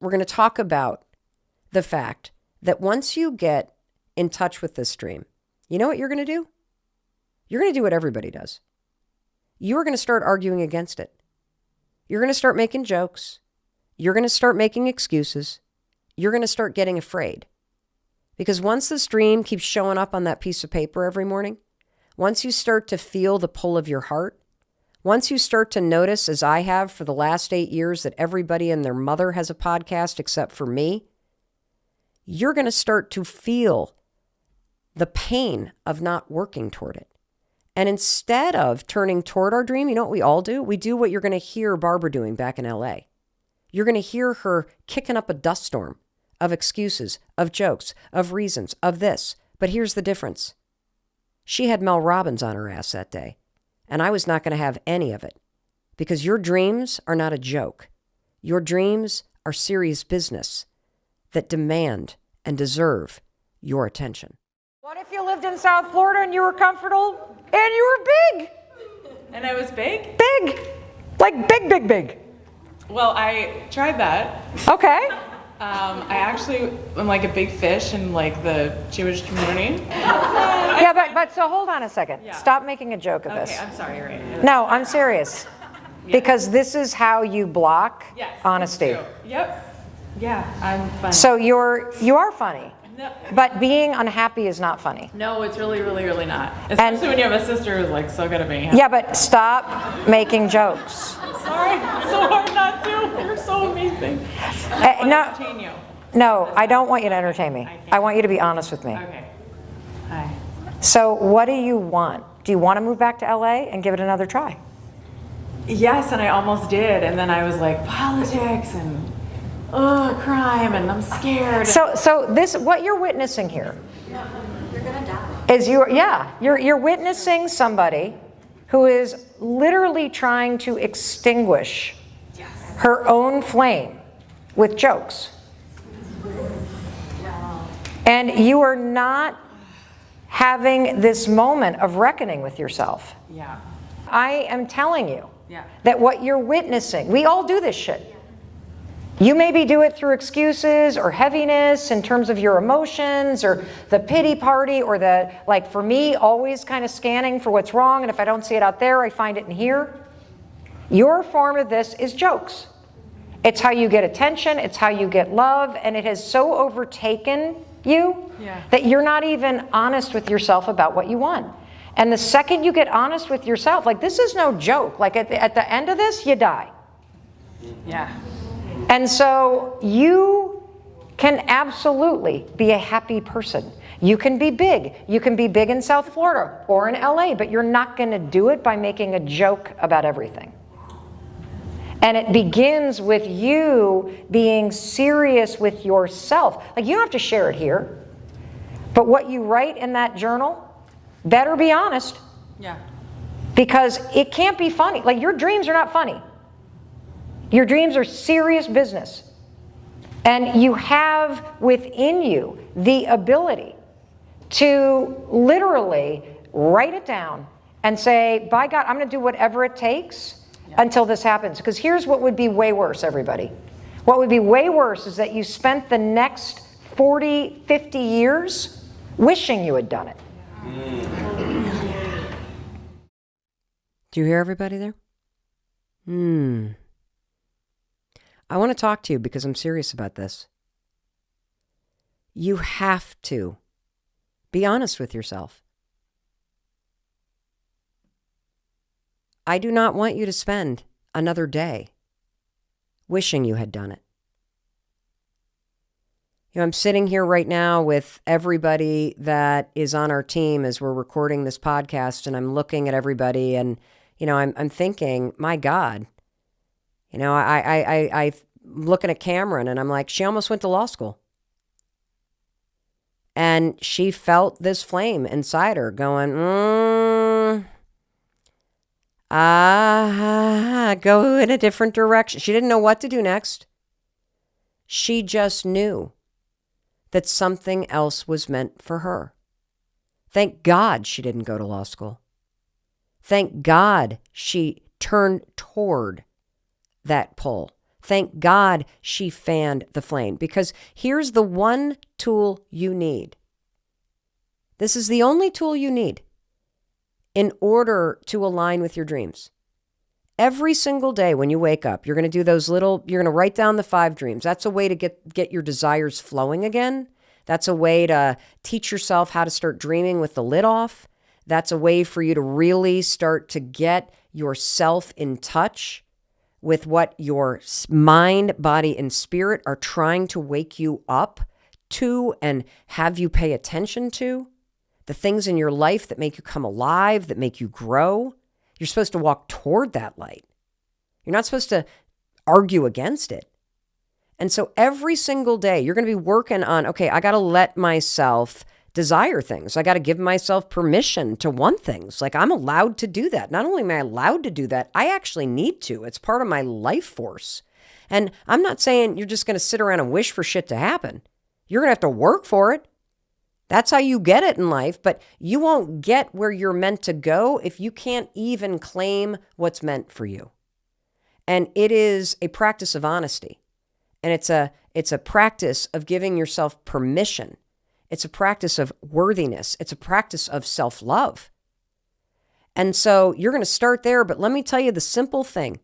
we're going to talk about the fact that once you get in touch with this dream, you know what you're going to do? You're going to do what everybody does. You're going to start arguing against it. You're going to start making jokes. You're going to start making excuses. You're going to start getting afraid. Because once this dream keeps showing up on that piece of paper every morning, once you start to feel the pull of your heart, once you start to notice, as I have for the last 8 years, that everybody and their mother has a podcast except for me, you're going to start to feel the pain of not working toward it. And instead of turning toward our dream, you know what we all do? We do what you're going to hear Barbara doing back in LA. You're going to hear her kicking up a dust storm of excuses, of jokes, of reasons, of this. But here's the difference. She had Mel Robbins on her ass that day, and I was not going to have any of it. Because your dreams are not a joke. Your dreams are serious business that demand and deserve your attention. What if you lived in South Florida and you were comfortable and you were big? And I was big? Big. Like big, big, big. Well, I tried that. Okay. I actually am like a big fish in like the Jewish community. Yeah, but so hold on a second. Yeah. Stop making a joke of this. Okay, I'm sorry, you're right. No, I'm serious. Yeah. Because this is how you block Yes, honesty. that's true. Yep. Yeah, I'm funny. So you are funny. No, But being unhappy is not funny. no, it's really, really, really not. Especially when you have a sister who's like so good at being happy. Yeah, but stop making jokes. Sorry, it's so hard not to. You're so amazing. I No, entertain you. no, I don't want you to entertain me. I want you to be honest with me. Okay. Hi. So what do you want? Do you want to move back to LA and give it another try? Yes, and I almost did, and then I was like, politics and crime, and I'm scared. So this, what you're witnessing here, You're gonna die. is you're witnessing somebody who is literally trying to extinguish her own flame with jokes. And you are not having this moment of reckoning with yourself. Yeah. I am telling you Yeah. that what you're witnessing, we all do this shit. You maybe do it through excuses or heaviness in terms of your emotions or the pity party or the, like for me, always kind of scanning for what's wrong. And if I don't see it out there, I find it in here. Your form of this is jokes. It's how you get attention. It's how you get love. And it has so overtaken you that you're not even honest with yourself about what you want. And the second you get honest with yourself, like this is no joke. Like at the end of this, you die. Yeah. And so you can absolutely be a happy person. You can be big. You can be big in South Florida or in LA, but you're not going to do it by making a joke about everything. And it begins with you being serious with yourself. Like you don't have to share it here, but what you write in that journal, better be honest. Yeah. Because it can't be funny. Like your dreams are not funny. Your dreams are serious business. And you have within you the ability to literally write it down and say, by God, I'm going to do whatever it takes until this happens. Because here's what would be way worse, everybody. What would be way worse is that you spent the next 40, 50 years wishing you had done it. Do you hear everybody there? I want to talk to you because I'm serious about this. You have to be honest with yourself. I do not want you to spend another day wishing you had done it. You know, I'm sitting here right now with everybody that is on our team as we're recording this podcast, and I'm looking at everybody and, you know, I'm thinking, my God, you know, I'm looking at Cameron and I'm like, she almost went to law school. And she felt this flame inside her going, go in a different direction. She didn't know what to do next. She just knew that something else was meant for her. Thank God she didn't go to law school. Thank God she turned toward that pull. Thank God she fanned the flame, because here's the one tool you need. This is the only tool you need in order to align with your dreams. Every single day when you wake up, you're going to do you're going to write down the 5 dreams. That's a way to get your desires flowing again. That's a way to teach yourself how to start dreaming with the lid off. That's a way for you to really start to get yourself in touch with what your mind, body, and spirit are trying to wake you up to and have you pay attention to. The things in your life that make you come alive, that make you grow. You're supposed to walk toward that light. You're not supposed to argue against it. And so every single day, you're going to be working on, okay, I got to let myself desire things. I got to give myself permission to want things. Like, I'm allowed to do that. Not only am I allowed to do that, I actually need to. It's part of my life force. And I'm not saying you're just going to sit around and wish for shit to happen. You're going to have to work for it. That's how you get it in life, but you won't get where you're meant to go if you can't even claim what's meant for you. And it is a practice of honesty. And it's a practice of giving yourself permission. It's a practice of worthiness. It's a practice of self-love. And so you're going to start there, but let me tell you the simple thing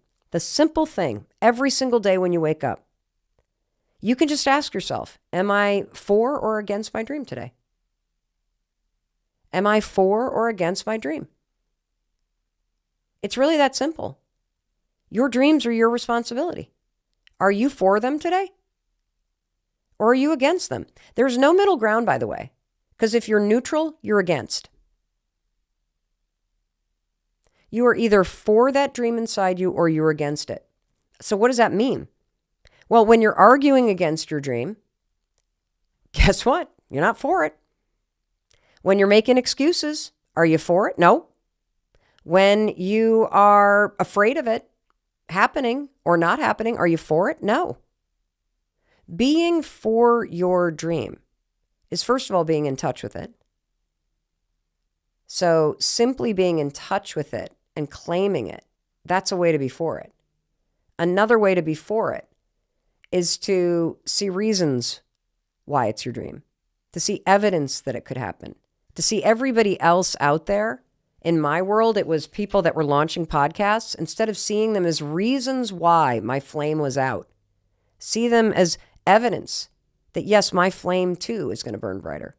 every single day when you wake up. You can just ask yourself, am I for or against my dream today? Am I for or against my dream? It's really that simple. Your dreams are your responsibility. Are you for them today? Or are you against them? There's no middle ground, by the way, because if you're neutral, you're against. You are either for that dream inside you or you're against it. So what does that mean? Well, when you're arguing against your dream, guess what? You're not for it. When you're making excuses, are you for it? No. When you are afraid of it happening or not happening, are you for it? No. Being for your dream is, first of all, being in touch with it. So simply being in touch with it and claiming it, that's a way to be for it. Another way to be for it is to see reasons why it's your dream, to see evidence that it could happen, to see everybody else out there. In my world, it was people that were launching podcasts. Instead of seeing them as reasons why my flame was out, see them as evidence that, yes, my flame too is going to burn brighter,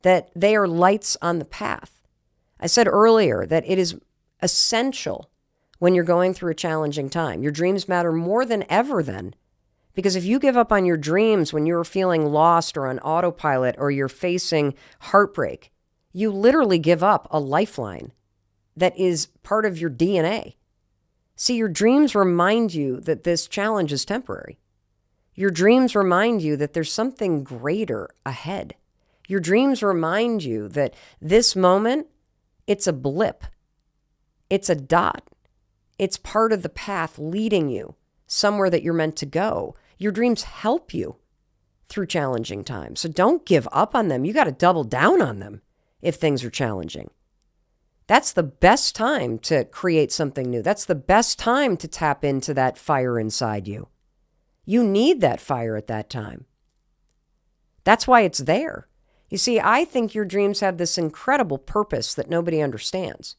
that they are lights on the path. I said earlier that it is essential when you're going through a challenging time. Your dreams matter more than ever then, because if you give up on your dreams when you're feeling lost or on autopilot or you're facing heartbreak, you literally give up a lifeline that is part of your DNA. See, your dreams remind you that this challenge is temporary. Your dreams remind you that there's something greater ahead. Your dreams remind you that this moment, it's a blip. It's a dot. It's part of the path leading you somewhere that you're meant to go. Your dreams help you through challenging times. So don't give up on them. You got to double down on them if things are challenging. That's the best time to create something new. That's the best time to tap into that fire inside you. You need that fire at that time. That's why it's there. You see, I think your dreams have this incredible purpose that nobody understands.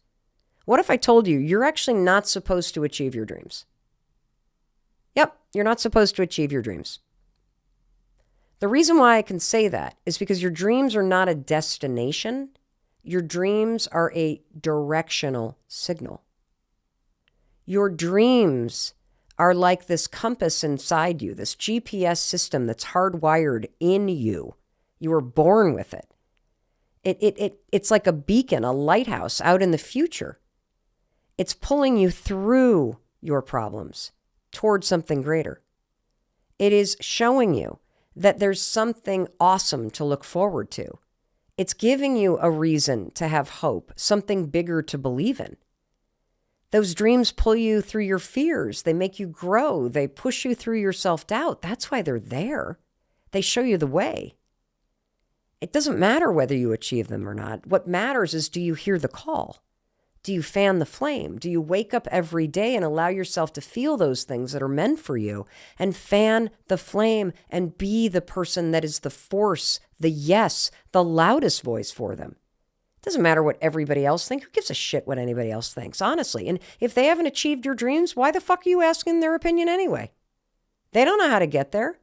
What if I told you you're actually not supposed to achieve your dreams? Yep, you're not supposed to achieve your dreams. The reason why I can say that is because your dreams are not a destination. Your dreams are a directional signal. Your dreams are like this compass inside you, this GPS system that's hardwired in you. You were born with it. It's like a beacon, a lighthouse out in the future. It's pulling you through your problems towards something greater. It is showing you that there's something awesome to look forward to. It's giving you a reason to have hope, something bigger to believe in. Those dreams pull you through your fears. They make you grow. They push you through your self-doubt. That's why they're there. They show you the way. It doesn't matter whether you achieve them or not. What matters is, do you hear the call? Do you fan the flame? Do you wake up every day and allow yourself to feel those things that are meant for you and fan the flame and be the person that is the force, the yes, the loudest voice for them? It doesn't matter what everybody else thinks. Who gives a shit what anybody else thinks, honestly? And if they haven't achieved your dreams, why the fuck are you asking their opinion anyway? They don't know how to get there.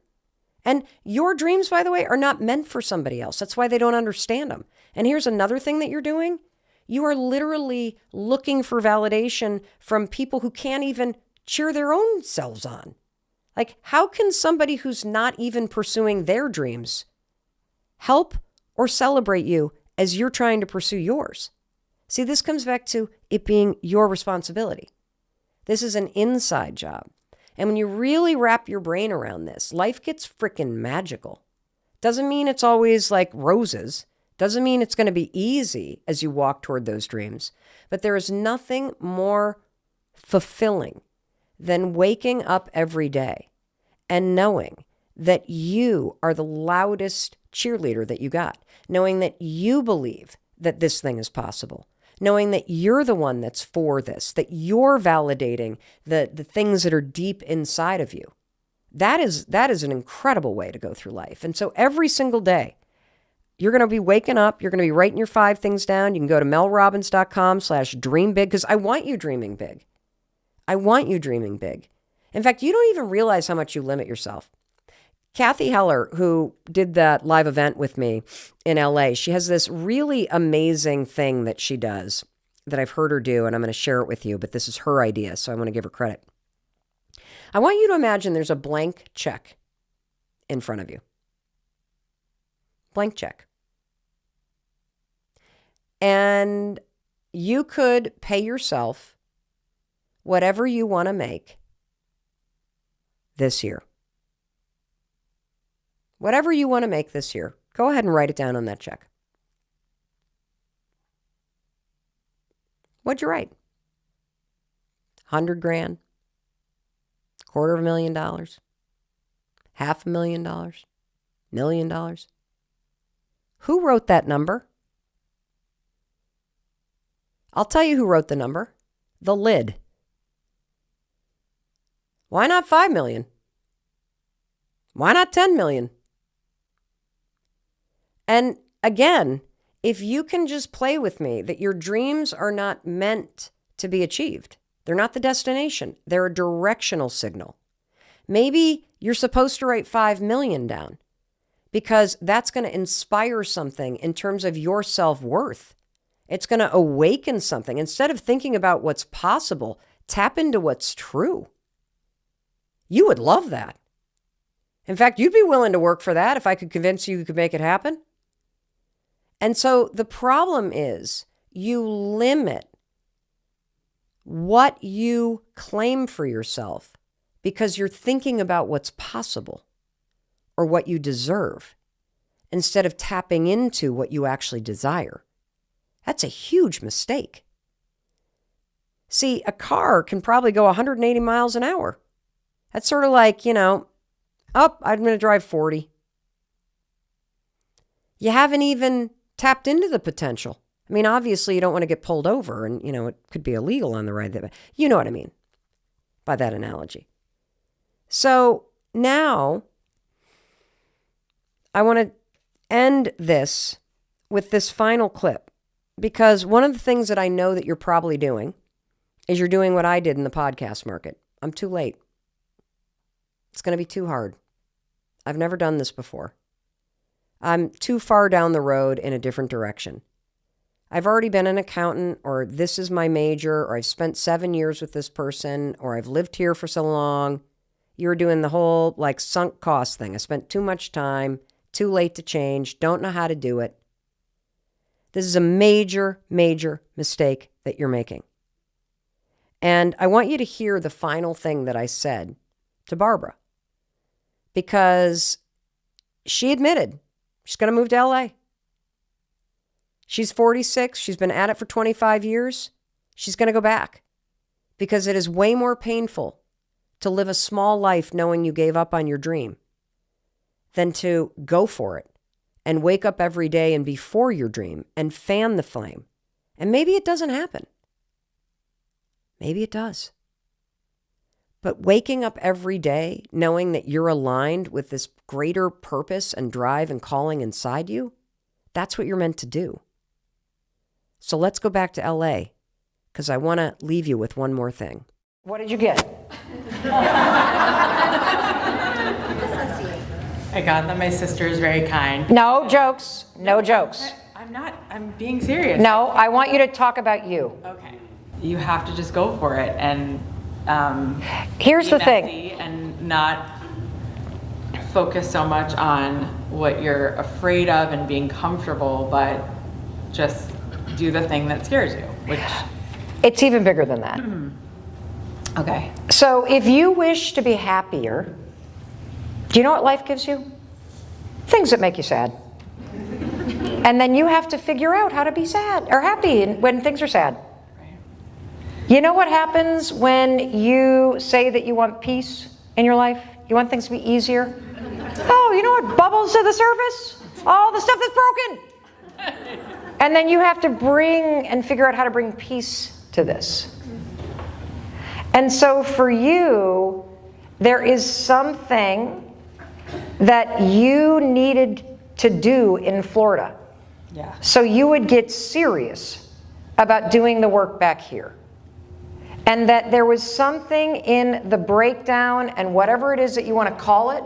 And your dreams, by the way, are not meant for somebody else. That's why they don't understand them. And here's another thing that you're doing. You are literally looking for validation from people who can't even cheer their own selves on. Like, how can somebody who's not even pursuing their dreams help or celebrate you as you're trying to pursue yours? See, this comes back to it being your responsibility. This is an inside job. And when you really wrap your brain around this, life gets freaking magical. Doesn't mean it's always like roses. Doesn't mean it's going to be easy as you walk toward those dreams. But there is nothing more fulfilling than waking up every day and knowing that you are the loudest cheerleader that you got. Knowing that you believe that this thing is possible. Knowing that you're the one that's for this, that you're validating the things that are deep inside of you. That is an incredible way to go through life. And so every single day, you're going to be waking up. You're going to be writing your 5 things down. You can go to melrobbins.com/dream big because I want you dreaming big. I want you dreaming big. In fact, you don't even realize how much you limit yourself. Kathy Heller, who did that live event with me in LA, she has this really amazing thing that she does that I've heard her do, and I'm going to share it with you, but this is her idea, so I want to give her credit. I want you to imagine there's a blank check in front of you. Blank check. And you could pay yourself whatever you want to make this year. Whatever you want to make this year, go ahead and write it down on that check. What'd you write? $100,000, $250,000, $500,000, $1 million. Who wrote that number? I'll tell you who wrote the number. The lid. Why not 5 million? Why not 10 million? And again, if you can just play with me that your dreams are not meant to be achieved. They're not the destination. They're a directional signal. Maybe you're supposed to write 5 million down because that's going to inspire something in terms of your self-worth. It's going to awaken something. Instead of thinking about what's possible, tap into what's true. You would love that. In fact, you'd be willing to work for that if I could convince you could make it happen. And so the problem is you limit what you claim for yourself because you're thinking about what's possible or what you deserve instead of tapping into what you actually desire. That's a huge mistake. See, a car can probably go 180 miles an hour. That's sort of like, I'm going to drive 40. You haven't even tapped into the potential. I mean, obviously you don't want to get pulled over and, it could be illegal on the ride. You know what I mean by that analogy. So now I want to end this with this final clip because one of the things that I know that you're probably doing is you're doing what I did in the podcast market. I'm too late. It's going to be too hard. I've never done this before. I'm too far down the road in a different direction. I've already been an accountant, or this is my major, or I've spent 7 years with this person, or I've lived here for so long. You're doing the whole sunk cost thing. I spent too much time, too late to change, don't know how to do it. This is a major, major mistake that you're making. And I want you to hear the final thing that I said to Barbara, because she admitted she's going to move to LA. She's 46. She's been at it for 25 years. She's going to go back because it is way more painful to live a small life knowing you gave up on your dream than to go for it and wake up every day and be for your dream and fan the flame. And maybe it doesn't happen. Maybe it does. But waking up every day knowing that you're aligned with this greater purpose and drive and calling inside you, that's what you're meant to do. So let's go back to LA, because I want to leave you with one more thing. What did you get? I got that my sister is very kind. No jokes. No jokes. I'm being serious. No, I want you to talk about you. Okay. You have to just go for it and Here's be the thing. messy and not focus so much on what you're afraid of and being comfortable, but just do the thing that scares you, which... It's even bigger than that. Okay. So if you wish to be happier, do you know what life gives you? Things that make you sad. And then you have to figure out how to be sad or happy when things are sad. Right. You know what happens when you say that you want peace in your life? You want things to be easier? Oh, you know what bubbles to the surface? All the stuff that's broken. And then you have to bring and figure out how to bring peace to this. And so for you, there is something that you needed to do in Florida. Yeah. So you would get serious about doing the work back here. And that there was something in the breakdown and whatever it is that you want to call it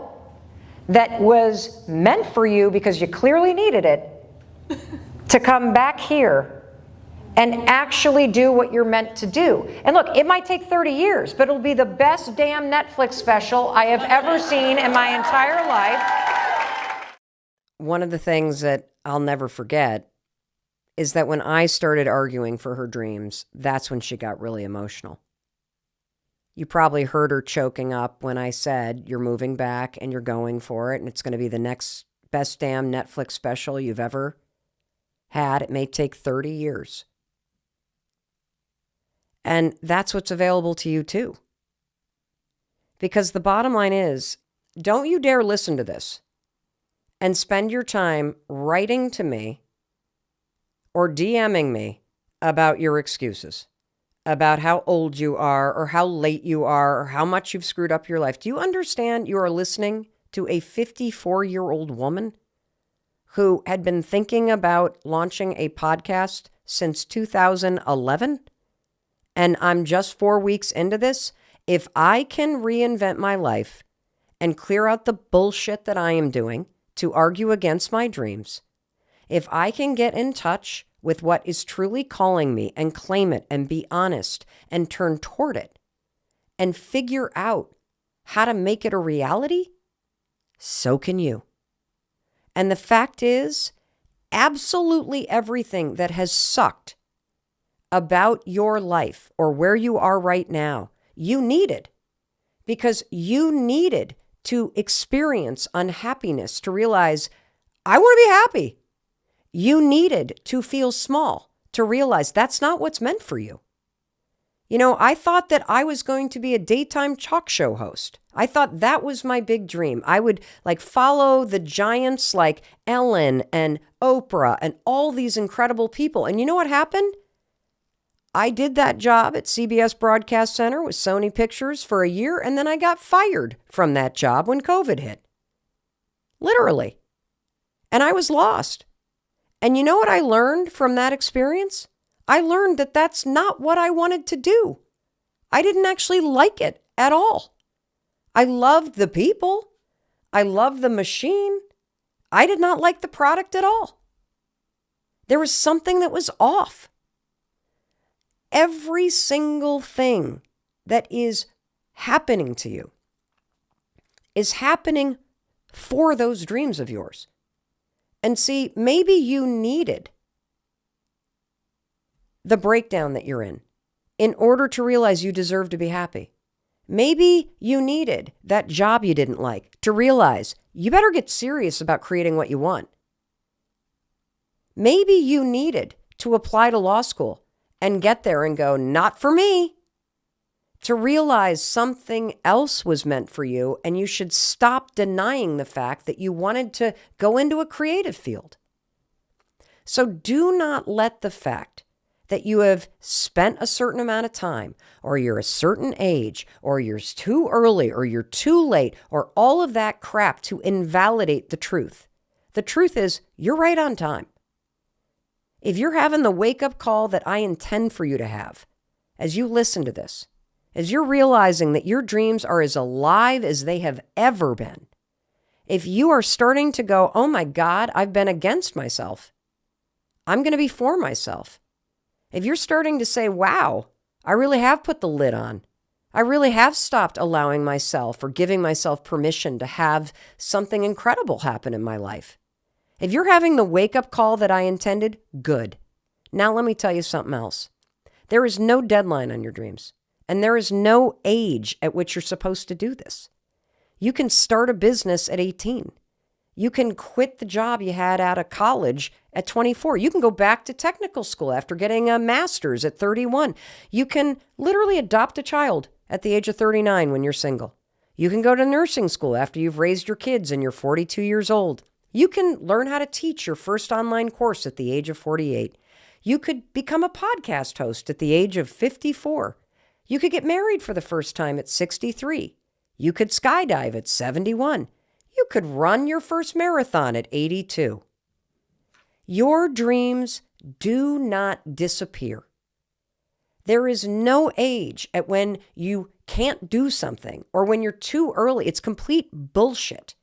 that was meant for you because you clearly needed it to come back here and actually do what you're meant to do. And look, it might take 30 years, but it'll be the best damn Netflix special I have ever seen in my entire life. One of the things that I'll never forget is that when I started arguing for her dreams, that's when she got really emotional. You probably heard her choking up when I said, you're moving back and you're going for it, and it's going to be the next best damn Netflix special you've ever had. It may take 30 years. And that's what's available to you too. Because the bottom line is, don't you dare listen to this and spend your time writing to me or DMing me about your excuses, about how old you are or how late you are or how much you've screwed up your life. Do you understand you are listening to a 54-year-old woman who had been thinking about launching a podcast since 2011? And I'm just 4 weeks into this. If I can reinvent my life and clear out the bullshit that I am doing to argue against my dreams, if I can get in touch with what is truly calling me and claim it and be honest and turn toward it and figure out how to make it a reality, so can you. And the fact is, absolutely everything that has sucked about your life or where you are right now, you needed, because you needed to experience unhappiness to realize, I want to be happy. You needed to feel small to realize that's not what's meant for you. You know, I thought that I was going to be a daytime talk show host. I thought that was my big dream. I would follow the giants like Ellen and Oprah and all these incredible people. And you know what happened? I did that job at CBS Broadcast Center with Sony Pictures for a year, and then I got fired from that job when COVID hit. Literally. And I was lost. And you know what I learned from that experience? I learned that that's not what I wanted to do. I didn't actually like it at all. I loved the people. I loved the machine. I did not like the product at all. There was something that was off. Every single thing that is happening to you is happening for those dreams of yours. And see, maybe you needed the breakdown that you're in order to realize you deserve to be happy. Maybe you needed that job you didn't like to realize you better get serious about creating what you want. Maybe you needed to apply to law school and get there and go, not for me, to realize something else was meant for you and you should stop denying the fact that you wanted to go into a creative field. So do not let the fact that you have spent a certain amount of time, or you're a certain age, or you're too early, or you're too late, or all of that crap to invalidate the truth. The truth is, you're right on time. If you're having the wake-up call that I intend for you to have, as you listen to this, as you're realizing that your dreams are as alive as they have ever been, if you are starting to go, oh my God, I've been against myself, I'm going to be for myself. If you're starting to say, wow, I really have put the lid on. I really have stopped allowing myself or giving myself permission to have something incredible happen in my life. If you're having the wake-up call that I intended, good. Now let me tell you something else. There is no deadline on your dreams, and there is no age at which you're supposed to do this. You can start a business at 18. You can quit the job you had out of college at 24. You can go back to technical school after getting a master's at 31. You can literally adopt a child at the age of 39 when you're single. You can go to nursing school after you've raised your kids and you're 42 years old. You can learn how to teach your first online course at the age of 48. You could become a podcast host at the age of 54. You could get married for the first time at 63. You could skydive at 71. You could run your first marathon at 82. Your dreams do not disappear. There is no age at when you can't do something or when you're too early. It's complete bullshit.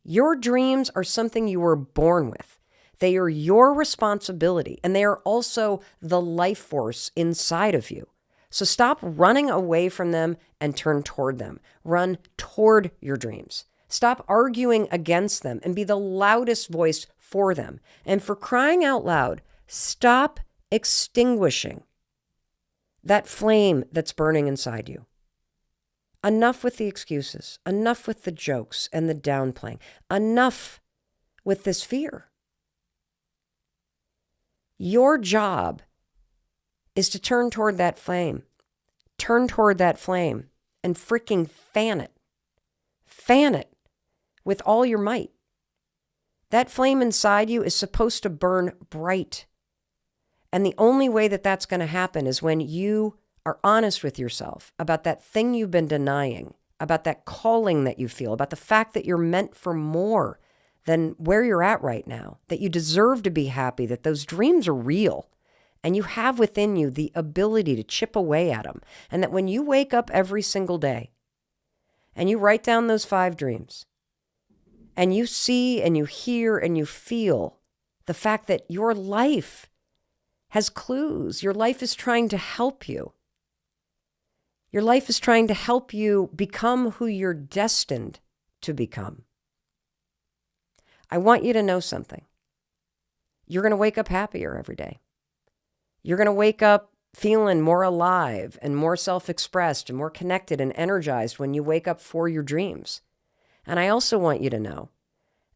Your dreams are something you were born with. They are your responsibility, and they are also the life force inside of you. So stop running away from them and turn toward them. Run toward your dreams. Stop arguing against them and be the loudest voice for them. And for crying out loud, stop extinguishing that flame that's burning inside you. Enough with the excuses. Enough with the jokes and the downplaying. Enough with this fear. Your job is to turn toward that flame. Turn toward that flame and freaking fan it. Fan it with all your might. That flame inside you is supposed to burn bright. And the only way that that's going to happen is when you are honest with yourself about that thing you've been denying, about that calling that you feel, about the fact that you're meant for more than where you're at right now, that you deserve to be happy, that those dreams are real, and you have within you the ability to chip away at them. And that when you wake up every single day and you write down those 5 dreams, and you see and you hear and you feel the fact that your life has clues, your life is trying to help you. Your life is trying to help you become who you're destined to become. I want you to know something. You're going to wake up happier every day. You're going to wake up feeling more alive and more self-expressed and more connected and energized when you wake up for your dreams. And I also want you to know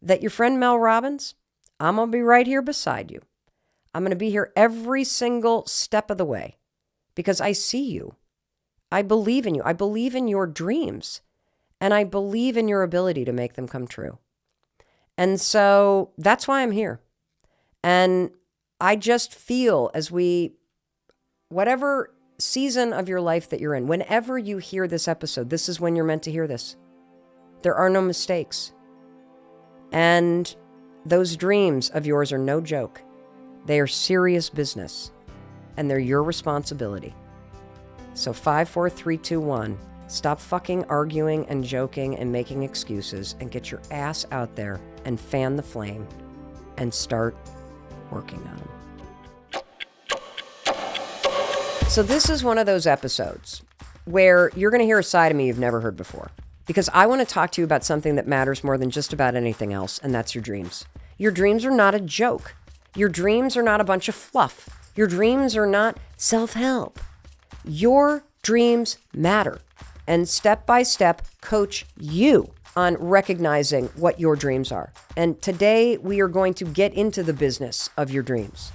that your friend Mel Robbins, I'm going to be right here beside you. I'm going to be here every single step of the way because I see you. I believe in you. I believe in your dreams. And I believe in your ability to make them come true. And so that's why I'm here. And I just feel whatever season of your life that you're in, whenever you hear this episode, this is when you're meant to hear this. There are no mistakes. And those dreams of yours are no joke. They are serious business. And they're your responsibility. So 5, 4, 3, 2, 1. Stop fucking arguing and joking and making excuses and get your ass out there and fan the flame and start working on them. So this is one of those episodes where you're going to hear a side of me you've never heard before. Because I want to talk to you about something that matters more than just about anything else, and that's your dreams. Your dreams are not a joke. Your dreams are not a bunch of fluff. Your dreams are not self-help. Your dreams matter. And step by step, coach you on recognizing what your dreams are. And today we are going to get into the business of your dreams.